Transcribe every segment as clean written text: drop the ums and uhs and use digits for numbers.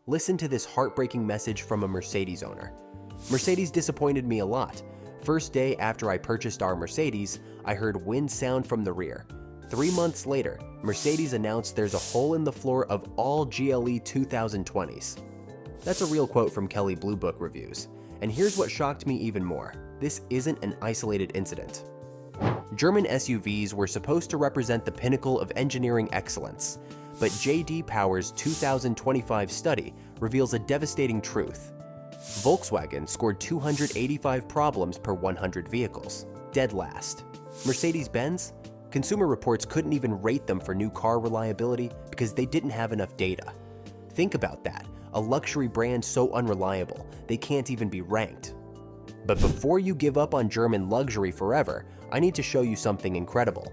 Listen to this heartbreaking message from a Mercedes owner. Mercedes disappointed me a lot. First day after I purchased our Mercedes, I heard wind sound from the rear. 3 months later, Mercedes announced there's a hole in the floor of all GLE 2020s. That's a real quote from Kelley Blue Book Reviews. And here's what shocked me even more. This isn't an isolated incident. German SUVs were supposed to represent the pinnacle of engineering excellence, but J.D. Power's 2025 study reveals a devastating truth. Volkswagen scored 285 problems per 100 vehicles, dead last. Mercedes-Benz? Consumer Reports couldn't even rate them for new car reliability because they didn't have enough data. Think about that, a luxury brand so unreliable, they can't even be ranked. But before you give up on German luxury forever, I need to show you something incredible.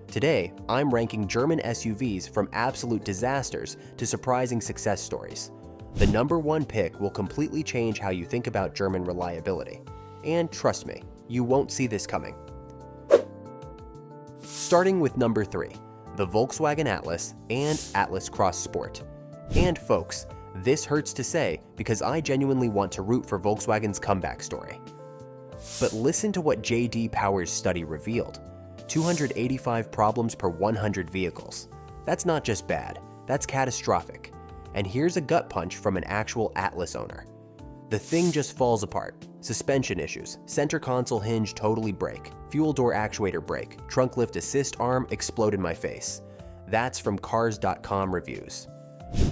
Today, I'm ranking German SUVs from absolute disasters to surprising success stories. The number one pick will completely change how you think about German reliability. And trust me, you won't see this coming. Starting with number 3, the Volkswagen Atlas and Atlas Cross Sport. And folks, this hurts to say because I genuinely want to root for Volkswagen's comeback story. But listen to what J.D. Power's study revealed. 285 problems per 100 vehicles. That's not just bad, that's catastrophic. And here's a gut punch from an actual Atlas owner. The thing just falls apart. Suspension issues, center console hinge totally break, fuel door actuator break, trunk lift assist arm explode in my face. That's from Cars.com reviews.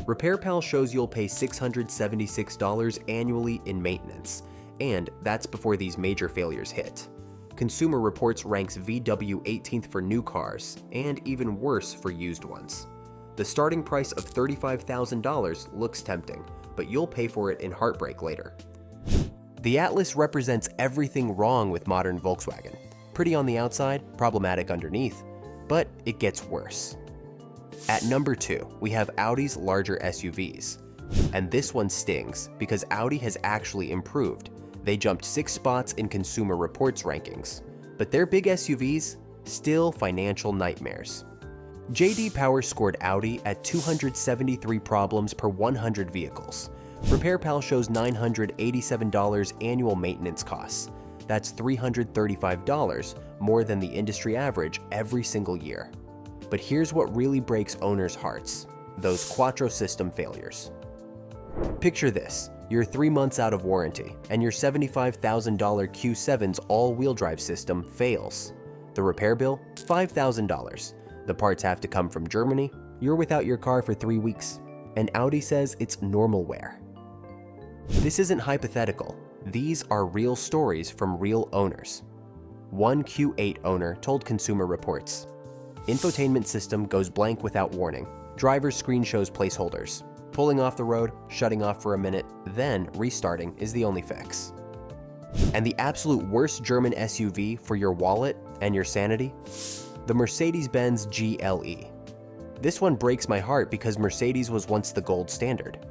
RepairPal shows you'll pay $676 annually in maintenance, and that's before these major failures hit. Consumer Reports ranks VW 18th for new cars, and even worse for used ones. The starting price of $35,000 looks tempting, but you'll pay for it in heartbreak later. The Atlas represents everything wrong with modern Volkswagen. Pretty on the outside, problematic underneath, but it gets worse. At number 2, we have Audi's larger SUVs. And this one stings because Audi has actually improved. They jumped 6 spots in Consumer Reports rankings. But their big SUVs, still financial nightmares. J.D. Power scored Audi at 273 problems per 100 vehicles. RepairPal shows $987 annual maintenance costs. That's $335 more than the industry average every single year. But here's what really breaks owners' hearts, those Quattro system failures. Picture this, you're 3 months out of warranty, and your $75,000 Q7's all-wheel drive system fails. The repair bill? $5,000. The parts have to come from Germany, you're without your car for 3 weeks, and Audi says it's normal wear. This isn't hypothetical, these are real stories from real owners. One Q8 owner told Consumer Reports, "Infotainment system goes blank without warning. Driver's screen shows placeholders. Pulling off the road, shutting off for a minute, then restarting is the only fix." And the absolute worst German SUV for your wallet and your sanity? The Mercedes-Benz GLE. This one breaks my heart because Mercedes was once the gold standard.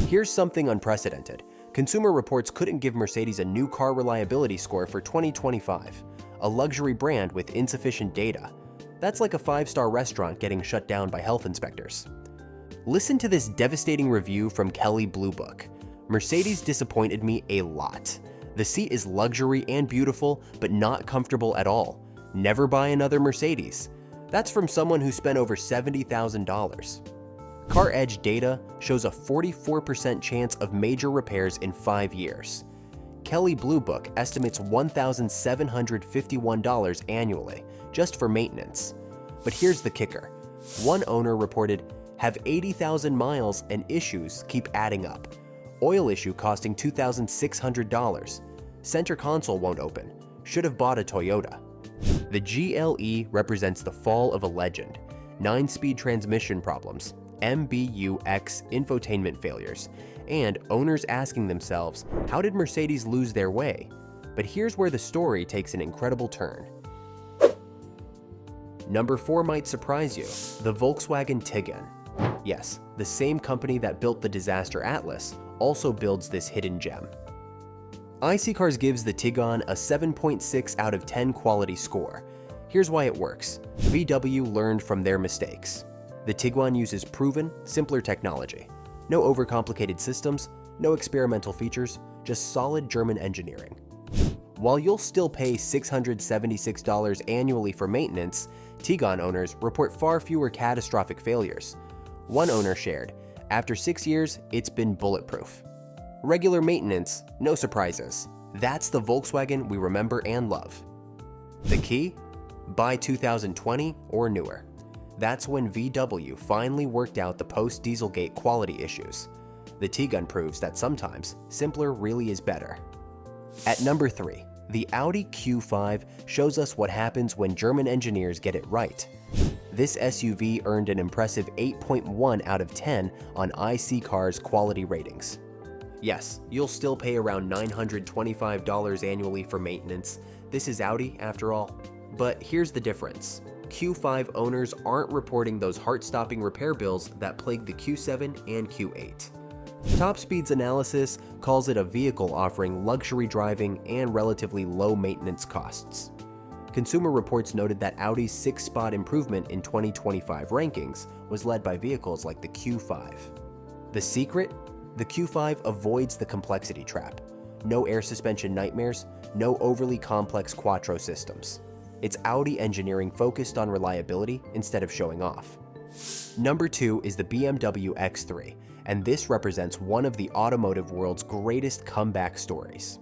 Here's something unprecedented. Consumer Reports couldn't give Mercedes a new car reliability score for 2025, a luxury brand with insufficient data. That's like a 5-star restaurant getting shut down by health inspectors. Listen to this devastating review from Kelley Blue Book. Mercedes disappointed me a lot. The seat is luxury and beautiful, but not comfortable at all. Never buy another Mercedes. That's from someone who spent over $70,000. CarEdge data shows a 44% chance of major repairs in 5 years. Kelley Blue Book estimates $1,751 annually, just for maintenance. But here's the kicker. One owner reported, "Have 80,000 miles and issues keep adding up. Oil issue costing $2,600. Center console won't open. Should have bought a Toyota." The GLE represents the fall of a legend. 9-speed transmission problems, MBUX infotainment failures, and owners asking themselves, how did Mercedes lose their way? But here's where the story takes an incredible turn. Number 4 might surprise you, the Volkswagen Tiguan. Yes, the same company that built the disaster Atlas also builds this hidden gem. iSeeCars gives the Tiguan a 7.6 out of 10 quality score. Here's why it works. VW learned from their mistakes. The Tiguan uses proven, simpler technology. No overcomplicated systems, no experimental features, just solid German engineering. While you'll still pay $676 annually for maintenance, Tiguan owners report far fewer catastrophic failures. One owner shared, "After 6 years, it's been bulletproof." Regular maintenance, no surprises. That's the Volkswagen we remember and love. The key? By 2020 or newer. That's when VW finally worked out the post-Dieselgate quality issues. The Tiguan proves that sometimes simpler really is better. At number 3, the Audi Q5 shows us what happens when German engineers get it right. This SUV earned an impressive 8.1 out of 10 on iSeeCar's quality ratings. Yes, you'll still pay around $925 annually for maintenance. This is Audi after all. But here's the difference. Q5 owners aren't reporting those heart-stopping repair bills that plague the Q7 and Q8. Top Speed's analysis calls it a vehicle offering luxury driving and relatively low maintenance costs. Consumer Reports noted that Audi's 6-spot improvement in 2025 rankings was led by vehicles like the Q5. The secret? The Q5 avoids the complexity trap. No air suspension nightmares, no overly complex quattro systems. It's Audi engineering focused on reliability instead of showing off. Number 2 is the BMW X3, and this represents one of the automotive world's greatest comeback stories.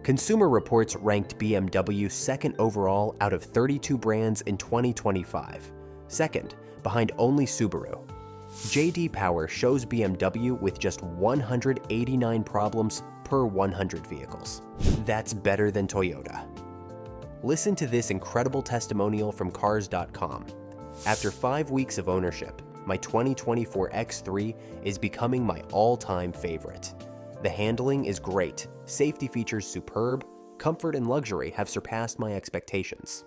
Consumer Reports ranked BMW second overall out of 32 brands in 2025, second behind only Subaru. J.D. Power shows BMW with just 189 problems per 100 vehicles. That's better than Toyota. Listen to this incredible testimonial from Cars.com. After 5 weeks of ownership, my 2024 X3 is becoming my all-time favorite. The handling is great, safety features superb, comfort and luxury have surpassed my expectations.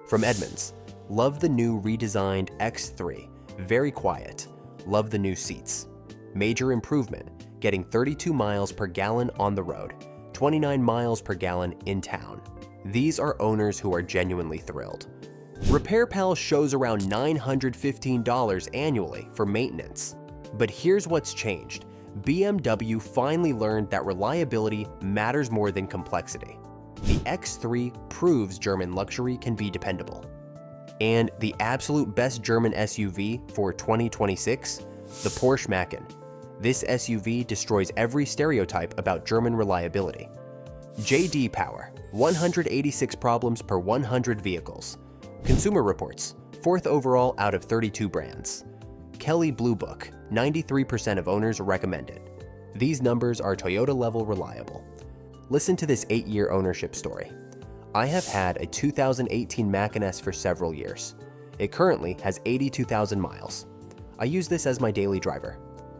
From Edmunds, love the new redesigned X3, very quiet, love the new seats. Major improvement, getting 32 miles per gallon on the road, 29 miles per gallon in town. These are owners who are genuinely thrilled. RepairPal shows around $915 annually for maintenance. But here's what's changed. BMW finally learned that reliability matters more than complexity. The X3 proves German luxury can be dependable. And the absolute best German SUV for 2026? The Porsche Macan. This SUV destroys every stereotype about German reliability. J.D. Power, 186 problems per 100 vehicles. Consumer Reports, 4th overall out of 32 brands. Kelley Blue Book, 93% of owners recommend it. These numbers are Toyota-level reliable. Listen to this 8-year ownership story. I have had a 2018 Macan S for several years. It currently has 82,000 miles. I use this as my daily driver.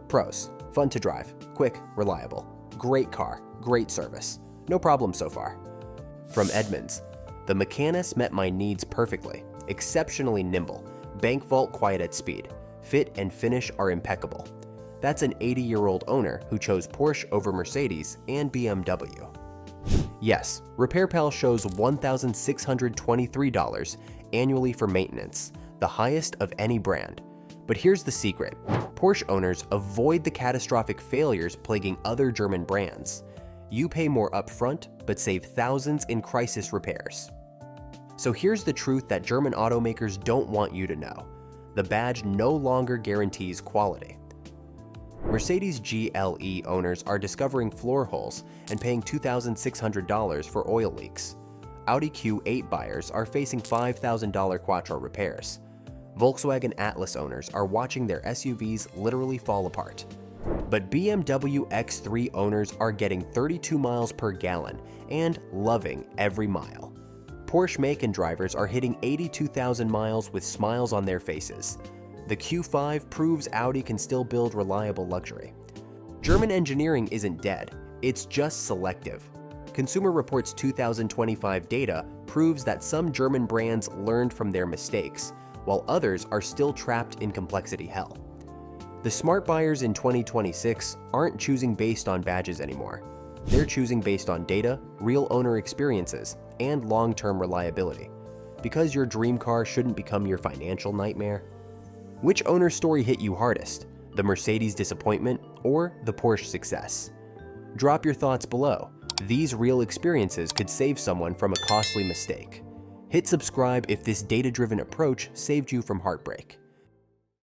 Pros: fun to drive, quick, reliable. Great car, great service. No problem so far. From Edmunds, the Macan S met my needs perfectly. Exceptionally nimble, bank vault quiet at speed. Fit and finish are impeccable. That's an 80-year-old owner who chose Porsche over Mercedes and BMW. Yes, RepairPal shows $1,623 annually for maintenance, the highest of any brand. But here's the secret. Porsche owners avoid the catastrophic failures plaguing other German brands. You pay more upfront, but save thousands in crisis repairs. So here's the truth that German automakers don't want you to know. The badge no longer guarantees quality. Mercedes GLE owners are discovering floor holes and paying $2,600 for oil leaks. Audi Q8 buyers are facing $5,000 quattro repairs. Volkswagen Atlas owners are watching their SUVs literally fall apart. But BMW X3 owners are getting 32 miles per gallon and loving every mile. Porsche Macan drivers are hitting 82,000 miles with smiles on their faces. The Q5 proves Audi can still build reliable luxury. German engineering isn't dead, it's just selective. Consumer Reports 2025 data proves that some German brands learned from their mistakes, while others are still trapped in complexity hell. The smart buyers in 2026 aren't choosing based on badges anymore. They're choosing based on data, real owner experiences, and long-term reliability. Because your dream car shouldn't become your financial nightmare. Which owner story hit you hardest? the Mercedes disappointment, or the Porsche success? Drop your thoughts below. These real experiences could save someone from a costly mistake. Hit subscribe if this data-driven approach saved you from heartbreak.